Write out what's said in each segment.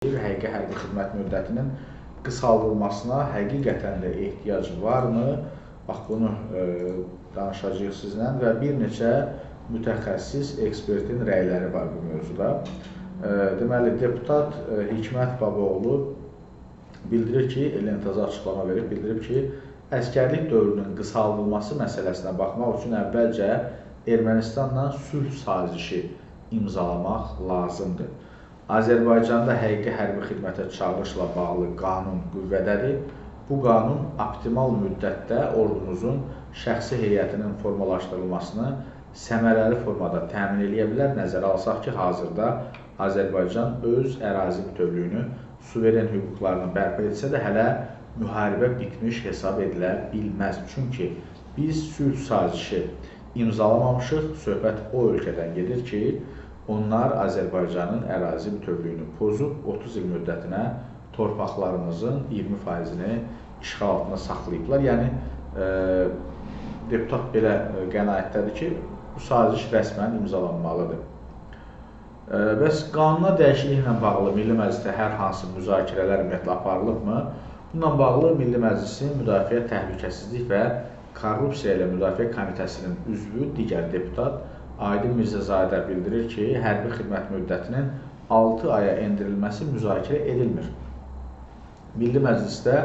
Həqiqi hərbi xidmət müddətinin qısaldılmasına həqiqətən də ehtiyac varmı? Bax, bunu danışacağıq sizlə və bir neçə mütəxəssis ekspertin rəyləri var bu mövzuda. Deməli, deputat Hikmət Babaoğlu bildirir ki, Lentaza açıqlama verib, bildirib ki, əskərlik dövrünün qısaldılması məsələsinə baxmaq üçün əvvəlcə Ermənistanla sülh sazişi imzalamaq lazımdır. Azərbaycanda həqiqi hərbi xidmətə çağırışla bağlı qanun qüvvədədir. Bu qanun optimal müddətdə ordumuzun şəxsi heyətinin formalaşdırılmasını səmərəli formada təmin edə bilər. Nəzərə alsaq ki, hazırda Azərbaycan öz ərazi bütövlüyünü, suveren hüquqlarını bərpa etsə də hələ müharibə bitmiş hesab edilə bilməz. Çünki biz sülh sazişi imzalamamışıq. Söhbət o ölkədən gedir ki, onlar Azərbaycanın ərazi bütövlüyünü pozub 30 il müddətinə torpaqlarımızın 20%-ni işğal altında saxlayıblar. Yəni, deputat belə qənaətdədir ki, bu saziş rəsmən imzalanmalıdır. Bəs qanuna dəyişikliklə bağlı Milli Məclisdə hər hansı müzakirələr ümumiyyətlə aparılıbmı? Bununla bağlı Milli Məclisin Müdafiə Təhlükəsizlik və Korrupsiya ilə Müdafiə Komitəsinin üzvü digər deputat Aydın Mirzəzadə bildirir ki, hərbi xidmət müddətinin 6 aya endirilməsi müzakirə edilmir. Milli Məclisdə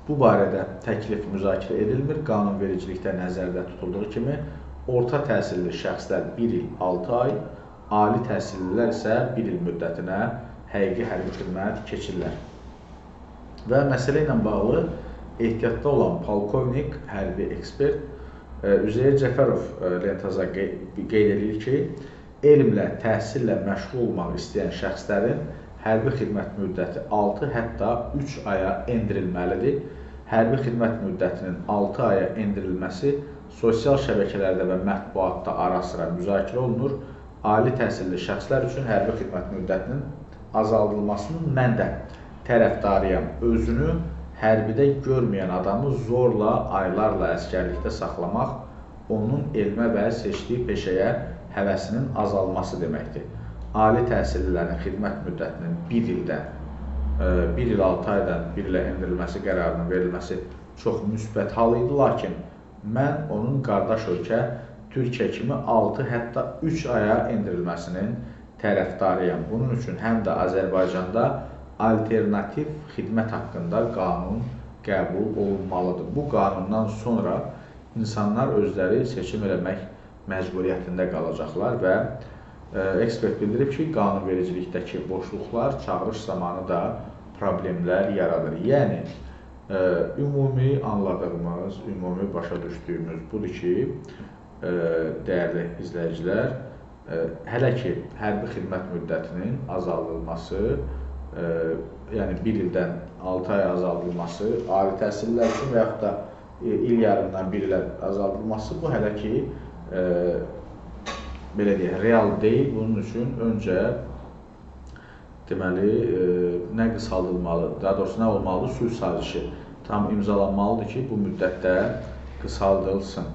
bu barədə təklif müzakirə edilmir. Qanunvericilikdə nəzərdə tutulduğu kimi, orta təhsilli şəxslər 1 il 6 ay, ali təhsillilər isə 1 il müddətinə həqiqi hərbi xidmət keçirlər. Və məsələ ilə bağlı ehtiyatda olan polkovnik, hərbi ekspert Üzeyir Cəfərov Lentaza qeyd edir ki, elmlə, təhsillə məşğul olmaq istəyən şəxslərin hərbi xidmət müddəti 6, hətta 3 aya endirilməlidir. Hərbi xidmət müddətinin 6 aya endirilməsi sosial şəbəkələrdə və mətbuatda ara-sıra müzakirə olunur. Ali təhsilli şəxslər üçün hərbi xidmət müddətinin azaldılmasının mən də tərəfdarıyam. Özünü hərbidə görməyən adamı zorla, aylarla əskərlikdə saxlamaq, onun elmə və seçdiyi peşəyə həvəsinin azalması deməkdir. Ali təhsillilərin xidmət müddətinin 1 ildən, 1 il 6 aydan 1 ilə endirilməsi qərarının verilməsi çox müsbət hal idi, lakin mən onun qardaş ölkə Türkiyə kimi 6, hətta 3 aya endirilməsinin tərəfdarıyam. Bunun üçün həm də Azərbaycanda alternativ xidmət haqqında qanun qəbul olunmalıdır. Bu qanundan sonra insanlar özləri seçim eləmək məcburiyyətində qalacaqlar və ekspert bildirib ki, qanunvericilikdəki boşluqlar çağırış zamanı da problemlər yaradır. Yəni, ümumi anladığımız, ümumi başa düşdüyümüz budur ki, dəyərli izləyicilər, hələ ki, hərbi xidmət müddətinin azaldılması, yəni 1 ildən 6 ay azaldılması, ali təhsillilər üçün və yaxud da il yarımdan 1 ilə azaldılması, bu hələ ki, belə deyək, real deyil. Bunun üçün öncə deməli, nə qısaldılmalı, daha doğrusu nə olmalıdır? Sülh sazişi tam imzalanmalıdır ki, bu müddətdə qısaldılsın.